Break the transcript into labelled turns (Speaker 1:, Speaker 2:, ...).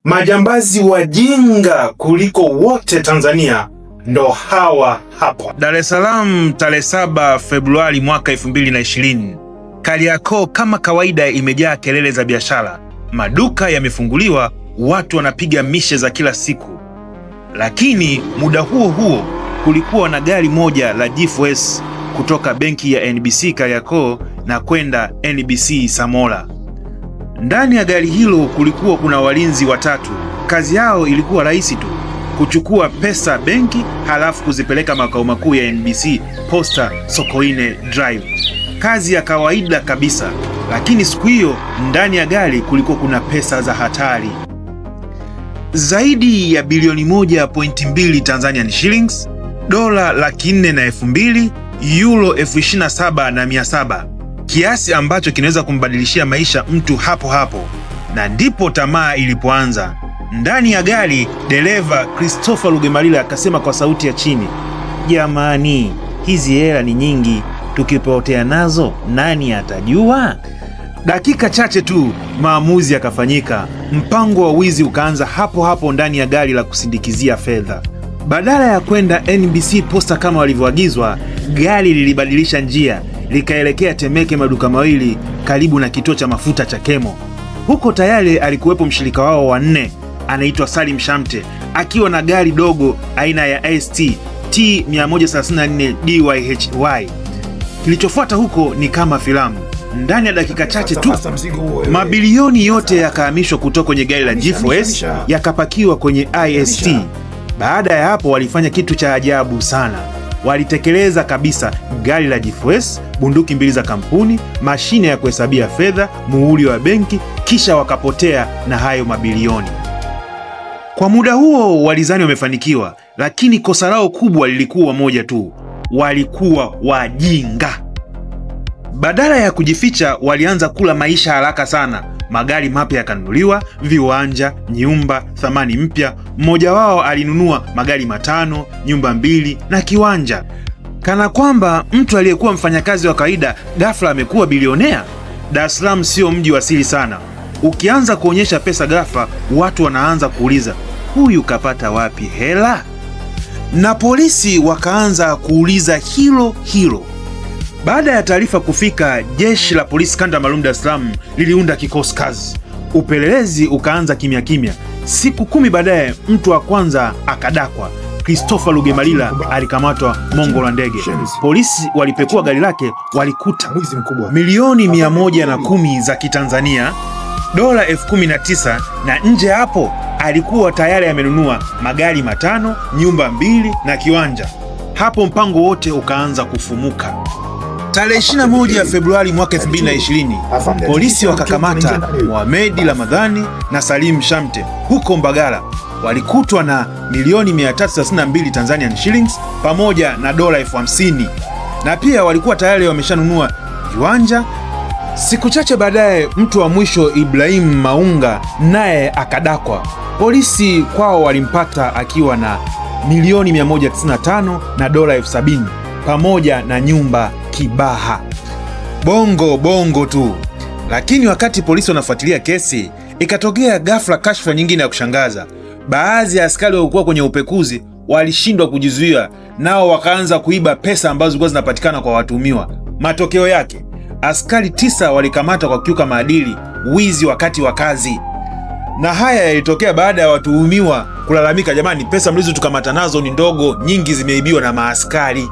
Speaker 1: Majambazi wajinga kuliko wote Tanzania ndo hawa hapa.
Speaker 2: Dar es Salaam, tarehe 7 Februari mwaka 2020. Kariakoo kama kawaida imejaa kelele za biashara. Maduka yamefunguliwa, watu wanapiga mishe za kila siku. Lakini muda huo huo kulikuwa na gari moja la G4S kutoka benki ya NBC Kariakoo na kwenda NBC Samora. Ndani ya gari hilo kulikuwa kuna walinzi watatu. Kazi yao ilikuwa rahisi tu, kuchukua pesa benki halafu kuzipeleka makao makuu ya NBC Posta Sokoine Drive. Kazi ya kawaida kabisa, lakini siku hiyo ndani ya gari kulikuwa kuna pesa za hatari. Zaidi ya bilioni 1.2 Tanzanian shillings, dola 402,000, euro 27,700. Kiasi ambacho kinaweza kumbadilishia maisha mtu hapo hapo. Na ndipo tamaa ilipoanza. Ndani ya gari, dereva Christopher Lugemalila akasema kwa sauti ya chini, "Jamani, hizi hela ni nyingi, tukipotea nazo nani atajua?" Dakika chache tu maamuzi yakafanyika. Mpango wa wizi ukaanza hapo hapo ndani ya gari la kusindikizia fedha. Badala ya kwenda NBC Posta kama walivyoagizwa, gari lilibadilisha njia likaelekea Temeke, maduka mawili karibu na kituo cha mafuta cha Kemo. Huko tayari alikuwepo mshirika wao wa 4 anaitwa Salim Shamte akiwa na gari dogo aina ya ST T134 DYHY. Kilichofuata huko ni kama filamu. Ndani ya dakika chache tu mabilioni yote yakahamishwa kutoka kwenye gari la G4S yakapakiwa kwenye IST. Baada ya hapo walifanya kitu cha ajabu sana. Walitekeleza kabisa gari la G4S, bunduki 2 za kampuni, mashine ya kuhesabia fedha, muhuri wa benki, kisha wakapotea na hayo mabilioni. Kwa muda huo walizani wamefanikiwa, lakini kosa lao kubwa lilikuwa moja tu: walikuwa wajinga. Badala ya kujificha, walianza kula maisha haraka sana. Magari mapya yakanunuliwa, viwanja, nyumba, thamani mpya. Mmoja wao alinunua magari 5, nyumba 2 na kiwanja. Kana kwamba mtu aliyekuwa mfanyakazi wa kawaida ghafla amekuwa bilionea. Dar es Salaam sio mji wa siri sana. Ukianza kuonyesha pesa ghafla, watu wanaanza kuuliza, huyu kapata wapi hela? Na polisi wakaanza kuuliza hilo hilo. Baada ya taarifa kufika, jeshi la polisi kanda maalum Dar es Salaam liliunda kikosi kazi. Upelelezi ukaanza kimya kimya. Siku 10 baadaye, mtu wa kwanza akadakwa. Christopher Lugemalila alikamatwa Mongo la Ndege. Polisi walipekua gari lake, walikuta milioni 110 za Kitanzania, dola 19,000, na nje hapo alikuwa tayari amenunua magari 5, nyumba 2 na kiwanja. Hapo mpango wote ukaanza kufumuka. Tarehe 21 Februari mwaka 2020, polisi wakakamata Mohamed Ramadhani na Salim Shamte huko Mbagala. Walikutwa na milioni 332 Tanzanian shillings pamoja na dola 50,000, na pia walikuwa tayari wameshanunua viwanja. Siku chache baadaye, mtu wa mwisho Ibrahim Maunga naye akadakwa. Polisi kwao walimpata akiwa na milioni 195 na dola 70,000 pamoja na nyumba Kibaha. Bongo tu. Lakini wakati polisi wanafuatilia kesi, ikatokea ghafla kashfa nyingine ya kushangaza. Baadhi ya askari walikuwa kwenye upekuzi walishindwa kujizuia, nao wakaanza kuiba pesa ambazo zilikuwa zinapatikana kwa watuhumiwa. Matokeo yake, askari 9 walikamatwa kwa kukiuka maadili, wizi wakati wa kazi. Na haya yalitokea baada ya watuhumiwa kulalamika, jamani, pesa mlizo tukamata nazo ni ndogo, nyingi zimeibiwa na maaskari.